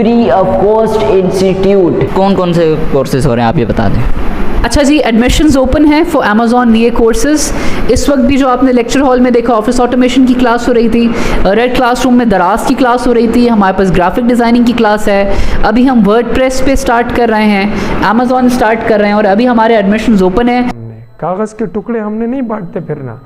Free of cost institute. कौन कौन से कोर्सेज हो रहे हैं आप ये बता दें। अच्छा जी, एडमिशन्स ओपन है फॉर अमेजॉन ये कोर्सेज। इस वक्त भी जो आपने लेक्चर हॉल में देखा ऑफिस ऑटोमेशन की क्लास हो रही थी, रेड क्लासरूम में दराज की क्लास हो रही थी, हमारे पास ग्राफिक डिज़ाइनिंग की क्लास है, अभी हम वर्डप्रेस पे स्टार्ट कर रहे हैं, अमेजॉन स्टार्ट कर रहे हैं और अभी हमारे एडमिशन्स ओपन है। कागज़ के टुकड़े हमने नहीं बांटते फिरना।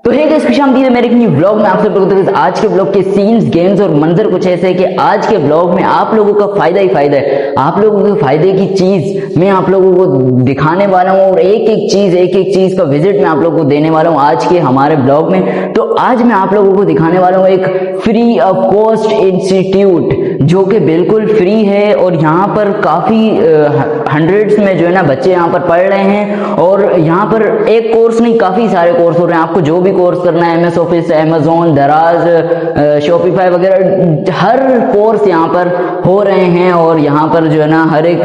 तो है गाइस, खुश आमदीद मेरे एक न्यू व्लॉग में आप सब लोगों को। आज के व्लॉग के सीन्स, गेम्स और मंजर कुछ ऐसे है कि आज के व्लॉग में आप लोगों का फायदा ही फायदा है। आप लोगों के फायदे की चीज मैं आप लोगों को दिखाने वाला हूँ और एक एक चीज का विजिट मैं आप लोगों को देने वाला हूँ आज के हमारे ब्लॉग में। तो आज मैं आप लोगों को दिखाने वाला हूँ एक फ्री ऑफ कॉस्ट इंस्टीट्यूट जो कि बिल्कुल फ्री है और यहाँ पर काफी हंड्रेड्स में जो है ना बच्चे यहाँ पर पढ़ रहे हैं। और यहाँ पर एक कोर्स नहीं, काफी सारे कोर्स हो रहे हैं। आपको जो भी कोर्स करना है, MS ऑफिस, अमेजोन, दराज, शॉपिफाई वगैरह, हर कोर्स यहाँ पर हो रहे हैं। और यहाँ पर जो है ना हर एक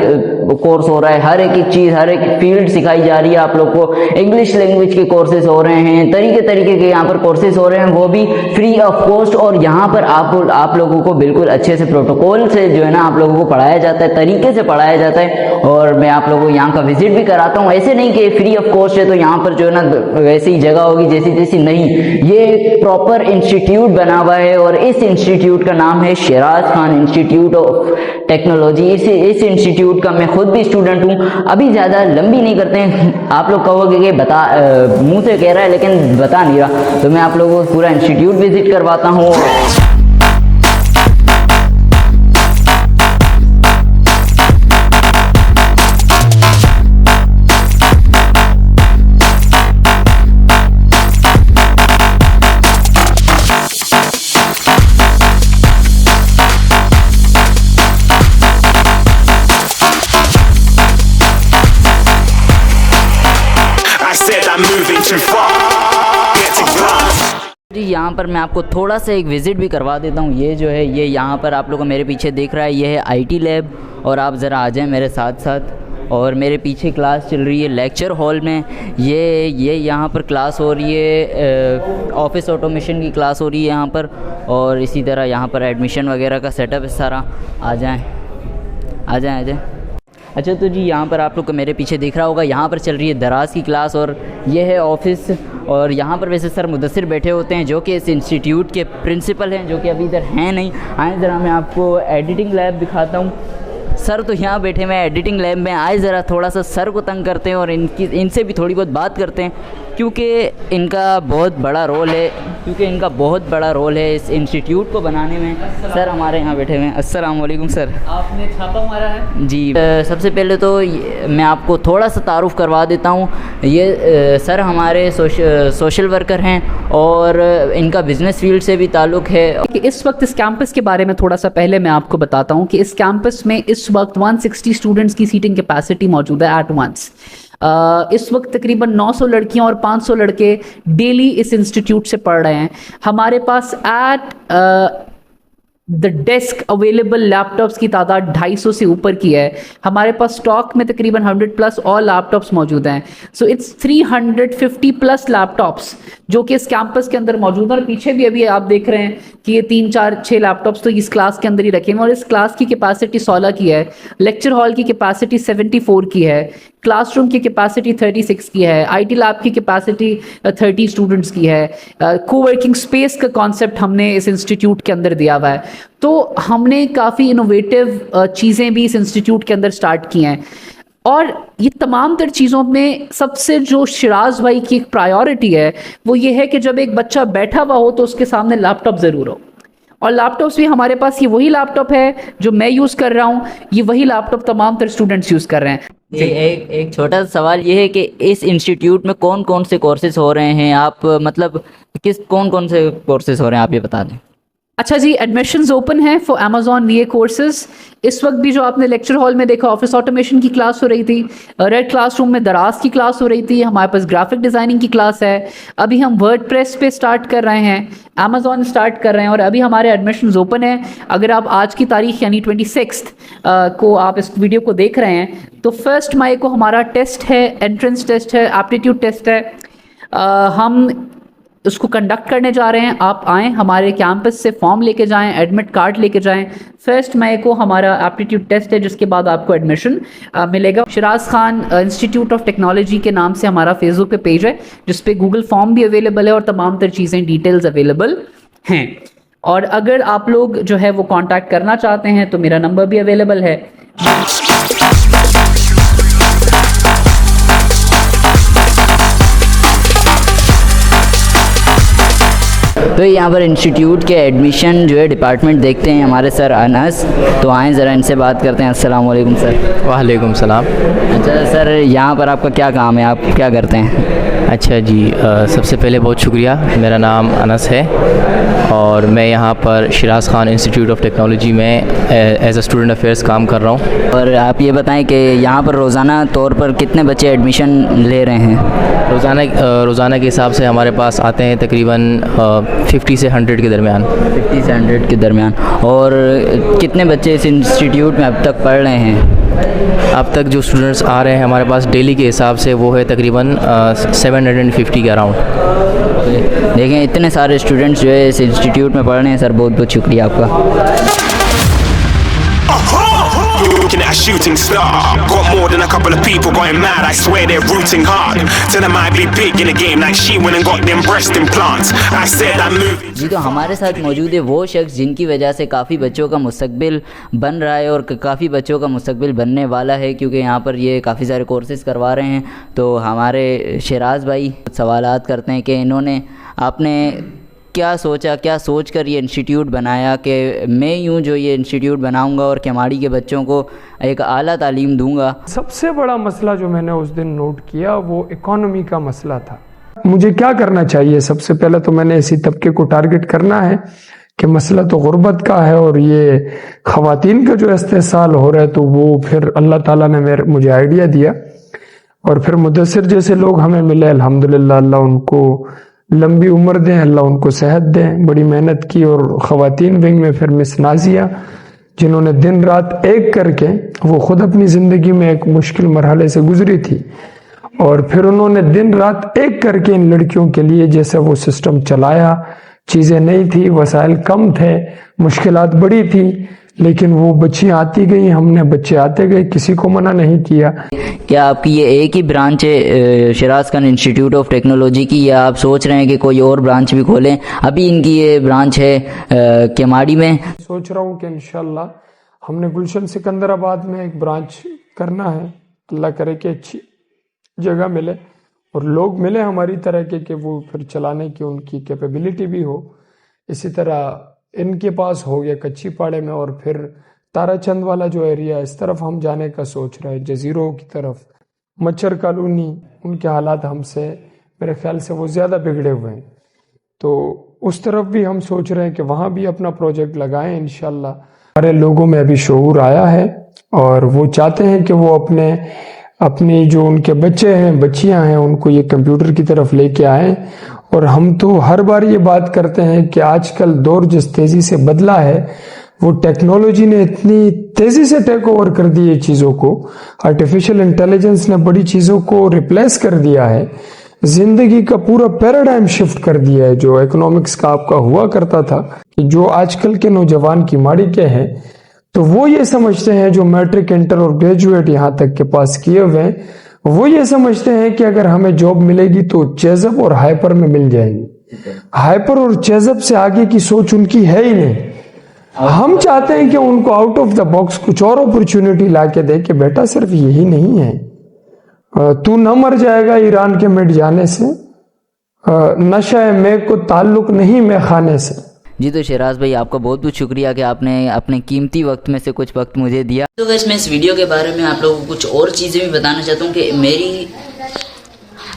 कोर्स हो रहा है, हर एक चीज, हर एक फील्ड सिखाई जा रही है आप लोग को। इंग्लिश लैंग्वेज के कोर्सेज हो रहे हैं, तरीके के यहाँ पर कोर्सेज हो रहे हैं, वो भी फ्री ऑफ कॉस्ट। और यहाँ पर आप लोगों को बिल्कुल अच्छे से प्रोटोकॉल से जो है ना आप लोगों को पढ़ाया जाता है, तरीके से पढ़ाया जाता है। और मैं आप लोगों को यहाँ का विजिट भी कराता हूँ। ऐसे नहीं कि फ्री ऑफ कॉस्ट है तो यहाँ पर जो है ना वैसी जगह होगी जैसी तैसी, नहीं, ये एक प्रॉपर इंस्टीट्यूट बना हुआ है और इस इंस्टीट्यूट का नाम है Siraj Khan institute of technology. इस इंस्टीट्यूट का मैं खुद भी स्टूडेंट हूँ। अभी ज्यादा लंबी नहीं करते हैं, आप लोग कहोगे कि बता मुंह से कह रहा है लेकिन बता नहीं रहा, तो मैं आप लोगों को पूरा इंस्टीट्यूट विजिट करवाता हूँ। जी यहाँ पर मैं आपको थोड़ा सा एक विज़िट भी करवा देता हूँ। ये जो है, ये यहाँ पर आप लोगों को मेरे पीछे देख रहा है, ये है IT लैब। और आप ज़रा आ जाएं मेरे साथ साथ। और मेरे पीछे क्लास चल रही है लेक्चर हॉल में। ये यहाँ पर क्लास हो रही है, ऑफिस ऑटोमेशन की क्लास हो रही है यहाँ पर। और इसी तरह यहाँ पर एडमिशन वगैरह का सेटअप है सारा। आ जाएँ। अच्छा, तो जी यहाँ पर आप लोग को मेरे पीछे दिख रहा होगा, यहाँ पर चल रही है दराज की क्लास और ये है ऑफिस। और यहाँ पर वैसे सर मुदस्सिर बैठे होते हैं जो कि इस इंस्टीट्यूट के प्रिंसिपल हैं, जो कि अभी इधर हैं नहीं। आए ज़रा मैं आपको एडिटिंग लैब दिखाता हूँ। सर तो यहाँ बैठे हुए हैं एडिटिंग लैब में। आए ज़रा थोड़ा सा सर को तंग करते हैं और इनसे भी थोड़ी बहुत बात करते हैं, क्योंकि इनका बहुत बड़ा रोल है इस इंस्टीट्यूट को बनाने में। सर हमारे यहाँ बैठे हुए हैं। अस्सलाम वालेकुम सर। आपने छापा मारा है जी। सबसे पहले तो मैं आपको थोड़ा सा तारुफ करवा देता हूँ। ये सर हमारे सोशल वर्कर हैं और इनका बिज़नेस फील्ड से भी ताल्लुक़ है। इस वक्त इस कैंपस के बारे में थोड़ा सा पहले मैं आपको बताता हूँ कि इस कैंपस में इस वक्त 160 स्टूडेंट्स की सीटिंग कैपेसिटी मौजूद है एट वंस। इस वक्त तकरीबन 900 लड़कियां और 500 लड़के डेली इस इंस्टीट्यूट से पढ़ रहे हैं। हमारे पास at the desk available laptops की तादाद 250 से ऊपर की है। हमारे पास स्टॉक में तकरीबन 100+ और लैपटॉप्स मौजूद हैं। सो इट्स 350+ लैपटॉप्स जो कि इस कैंपस के अंदर मौजूद है। और पीछे भी अभी आप देख रहे हैं कि ये 3 4 6 लैपटॉप्स तो इस क्लास के अंदर ही रखे हैं। और इस क्लास की कैपेसिटी 16 की है, लेक्चर हॉल की कैपेसिटी 74 की है, क्लासरूम की कैपेसिटी 36 की है, IT लैब की कैपेसिटी 30 स्टूडेंट्स की है। कोवर्किंग स्पेस का कॉन्सेप्ट हमने इस इंस्टीट्यूट के अंदर दिया हुआ है। तो हमने काफ़ी इनोवेटिव चीज़ें भी इस इंस्टीट्यूट के अंदर स्टार्ट की हैं। और ये तमाम तर चीज़ों में सबसे जो शिराज भाई की एक प्रायोरिटी है वो ये है कि जब एक बच्चा बैठा हुआ हो तो उसके सामने लैपटॉप ज़रूर हो। और लैपटॉप्स भी हमारे पास ये वही लैपटॉप है जो मैं यूज़ कर रहा हूँ, ये वही लैपटॉप तमाम तर स्टूडेंट्स यूज़ कर रहे हैं। एक छोटा सा सवाल ये है कि इस इंस्टीट्यूट में कौन कौन से कोर्सेज हो रहे हैं, आप मतलब कौन कौन से कोर्सेज हो रहे हैं आप ये बता दें। अच्छा जी, एडमिशन्स ओपन है फॉर अमेजॉन ये कोर्सेज। इस वक्त भी जो आपने लेक्चर हॉल में देखा ऑफिस ऑटोमेशन की क्लास हो रही थी, रेड क्लासरूम में दराज की क्लास हो रही थी, हमारे पास ग्राफिक डिज़ाइनिंग की क्लास है, अभी हम वर्डप्रेस पे स्टार्ट कर रहे हैं, अमेजॉन स्टार्ट कर रहे हैं और अभी हमारे एडमिशन्स ओपन है। अगर आप आज की तारीख यानी 26 को आप इस वीडियो को देख रहे हैं तो 1 मई को हमारा टेस्ट है, एंट्रेंस टेस्ट है, एप्टीट्यूड टेस्ट है। हम उसको कंडक्ट करने जा रहे हैं। आप आएँ हमारे कैंपस से, फॉर्म लेके जाएं, एडमिट कार्ड लेके जाएं। 1 मई को हमारा एप्टीट्यूड टेस्ट है, जिसके बाद आपको एडमिशन मिलेगा। Siraj Khan institute of technology के नाम से हमारा फेसबुक पे पेज है, जिस पे गूगल फॉर्म भी अवेलेबल है और तमाम तर चीज़ें, डिटेल्स अवेलेबल हैं। और अगर आप लोग जो है वो कांटेक्ट करना चाहते हैं तो मेरा नंबर भी अवेलेबल है। तो यहाँ पर इंस्टीट्यूट के एडमिशन जो है डिपार्टमेंट देखते हैं हमारे सर अनस, तो आएँ ज़रा इनसे बात करते हैं। अस्सलाम वालेकुम सर। वालेकुम सलाम। अच्छा सर, यहाँ पर आपका क्या काम है, आप क्या करते हैं? अच्छा जी, सबसे पहले बहुत शुक्रिया। मेरा नाम अनस है और मैं यहाँ पर Siraj Khan institute of technology में एज अ स्टूडेंट अफेयर्स काम कर रहा हूँ। और आप ये बताएं कि यहाँ पर रोज़ाना तौर पर कितने बच्चे एडमिशन ले रहे हैं? रोज़ाना के हिसाब से हमारे पास आते हैं तकरीबन 50 से 100 के दरमियान। 50 से 100 के दरमियान। और कितने बच्चे इस इंस्टीट्यूट में अब तक पढ़ रहे हैं? अब तक जो स्टूडेंट्स आ रहे हैं हमारे पास डेली के हिसाब से वो है तकरीबन 750 के अराउंड। देखें, इतने सारे स्टूडेंट्स जो है इस इंस्टीट्यूट में पढ़ रहे हैं। सर बहुत बहुत शुक्रिया आपका। Looking at a shooting star. Got more than a couple of people going mad. I swear they're rooting hard. Tell them I'd be big in the game like she went and got them breast implants. I said that movie. जी, तो हमारे साथ मौजूद है वो शख्स जिनकी वजह से काफ़ी बच्चों का मुस्तकबिल बन रहा है और काफ़ी बच्चों का मुस्तकबिल बनने वाला है, क्योंकि यहाँ पर ये काफ़ी सारे कोर्सेज़ करवा रहे हैं। तो हमारे शिराज भाई सवालात करते हैं कि इन्होंने आपने क्या सोचा, क्या सोच कर ये इंस्टीट्यूट बनाया कि मैं यूँ जो ये इंस्टीट्यूट बनाऊंगा और केमाड़ी के बच्चों को एक आला तालीम दूंगा। सबसे बड़ा मसला जो मैंने उस दिन नोट किया वो इकोनॉमी का मसला था। मुझे क्या करना चाहिए? सबसे पहले तो मैंने इसी तबके को टारगेट करना है कि मसला तो गुर्बत का है और ये ख़वातीन का जो इस्तेसाल हो रहा है, तो वो फिर अल्लाह ताला ने मुझे आइडिया दिया और फिर मुदस्सिर जैसे लोग हमें मिले। अल्हम्दुलिल्लाह, अल्लाह उनको लंबी उम्र दें, अल्लाह उनको सेहत दें। बड़ी मेहनत की। और ख़वातीन विंग में फिर मिस नाजिया, जिन्होंने दिन रात एक करके, वो ख़ुद अपनी ज़िंदगी में एक मुश्किल मरहले से गुजरी थी और फिर उन्होंने दिन रात एक करके इन लड़कियों के लिए जैसे वो सिस्टम चलाया। चीज़ें नहीं थी, वसाइल कम थे, मुश्किलात बड़ी थी, लेकिन वो बच्चियाँ आती गई, हमने बच्चे आते गए, किसी को मना नहीं किया। क्या आपकी ये एक ही ब्रांच है Siraj Khan institute of technology की, या आप सोच रहे हैं कि कोई और ब्रांच भी खोलें? अभी इनकी ये ब्रांच है केमाड़ी में। सोच रहा हूँ कि इंशाल्लाह हमने गुलशन सिकंदराबाद में एक ब्रांच करना है। अल्लाह करे कि अच्छी जगह मिले और लोग मिले हमारी तरह के कि वो फिर चलाने की उनकी कैपेबिलिटी भी हो। इसी तरह इनके पास हो गया कच्ची पाड़े में, और फिर ताराचंद वाला जो एरिया, इस तरफ हम जाने का सोच रहे हैं, जजीरों की तरफ, मच्छर कॉलोनी। उनके हालात हमसे, मेरे ख्याल से वो ज़्यादा बिगड़े हुए हैं, तो उस तरफ भी हम सोच रहे हैं कि वहाँ भी अपना प्रोजेक्ट लगाएं इंशाल्लाह। हमारे लोगों में अभी शऊर आया है और वो चाहते हैं कि वो अपनी जो उनके बच्चे हैं, बच्चियां हैं, उनको ये कंप्यूटर की तरफ लेके आएं। और हम तो हर बार ये बात करते हैं कि आजकल दौर जिस तेजी से बदला है, वो टेक्नोलॉजी ने इतनी तेजी से टेक ओवर कर दी है चीज़ों को। आर्टिफिशियल इंटेलिजेंस ने बड़ी चीज़ों को रिप्लेस कर दिया है, जिंदगी का पूरा पैराडाइम शिफ्ट कर दिया है। जो इकोनॉमिक्स का आपका हुआ करता था कि जो आजकल के नौजवान की माड़ी के हैं, तो वो ये समझते हैं, जो मैट्रिक, इंटर और ग्रेजुएट यहाँ तक के पास किए हुए हैं, वो ये समझते हैं कि अगर हमें जॉब मिलेगी तो चेजअप और हाइपर में मिल जाएगी। हाइपर और चेजअप से आगे की सोच उनकी है ही नहीं। हम चाहते हैं कि उनको आउट ऑफ द बॉक्स कुछ और अपॉर्चुनिटी ला के दे कि बेटा सिर्फ यही नहीं है, तू न मर जाएगा ईरान के मिट जाने से, नशा में को ताल्लुक नहीं मैं खाने से। जी, तो शिराज भाई आपका बहुत बहुत शुक्रिया कि आपने अपने कीमती वक्त में से कुछ वक्त मुझे दिया। तो वैसे मैं इस वीडियो के बारे में आप लोगों को कुछ और चीज़ें भी बताना चाहता हूँ कि मेरी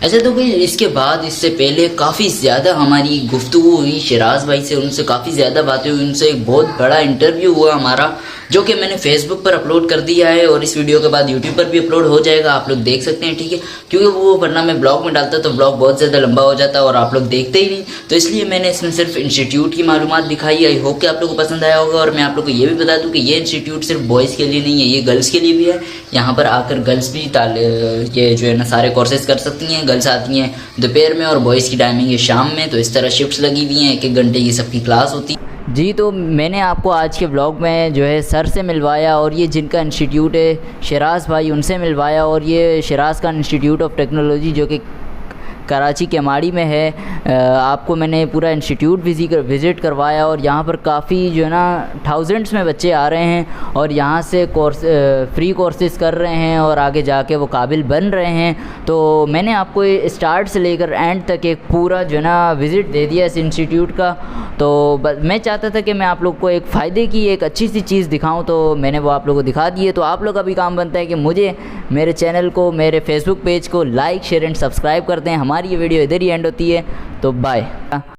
ऐसे तो भाई इसके बाद, इससे पहले काफ़ी ज़्यादा हमारी गुफ्तगू हुई शिराज भाई से, उनसे काफ़ी ज़्यादा बातें हुई, उनसे एक बहुत बड़ा इंटरव्यू हुआ हमारा, जो कि मैंने फेसबुक पर अपलोड कर दिया है और इस वीडियो के बाद यूट्यूब पर भी अपलोड हो जाएगा, आप लोग देख सकते हैं, ठीक है। क्योंकि वो वरना मैं ब्लॉग में डालता तो ब्लॉग बहुत ज़्यादा लंबा हो जाता और आप लोग देखते ही नहीं, तो इसलिए मैंने इसमें सिर्फ इंस्टीट्यूट की मालूमात दिखाई। आई होप कि आप लोगों को पसंद आया होगा। और मैं आप लोग को ये भी बता दूं कि ये इंस्टीट्यूट सिर्फ बॉयज़ के लिए नहीं है, ये गर्ल्स के लिए भी है। यहाँ पर आकर गर्ल्स भी ये जो है ना सारे कोर्सेज कर सकती हैं। गर्ल्स आती हैं दोपहर में और बॉयज़ की टाइमिंग है शाम में, तो इस तरह शिफ्ट्स लगी हुई हैं, 1-1 घंटे की सबकी क्लास होती है। जी, तो मैंने आपको आज के व्लॉग में जो है सर से मिलवाया और ये जिनका इंस्टीट्यूट है शिराज भाई, उनसे मिलवाया। और ये Siraj Khan institute of technology जो कि कराची के माड़ी में है, आपको मैंने पूरा इंस्टीट्यूट विज़िट करवाया। और यहाँ पर काफ़ी जो है ना थाउजेंड्स में बच्चे आ रहे हैं और यहाँ से फ्री कोर्सेज़ कर रहे हैं और आगे जाके वो काबिल बन रहे हैं। तो मैंने आपको स्टार्ट से लेकर एंड तक एक पूरा जो है ना विज़िट दे दिया इस इंस्टीट्यूट का। तो मैं चाहता था कि मैं आप लोग को एक फ़ायदे की एक अच्छी सी चीज़ दिखाऊं, तो मैंने वो आप लोगों को दिखा दी है। तो आप लोग का भी काम बनता है कि मुझे मेरे चैनल को, मेरे फेसबुक पेज को लाइक, शेयर एंड सब्सक्राइब कर दें। हमारी ये वीडियो इधर ही एंड होती है, तो बाय।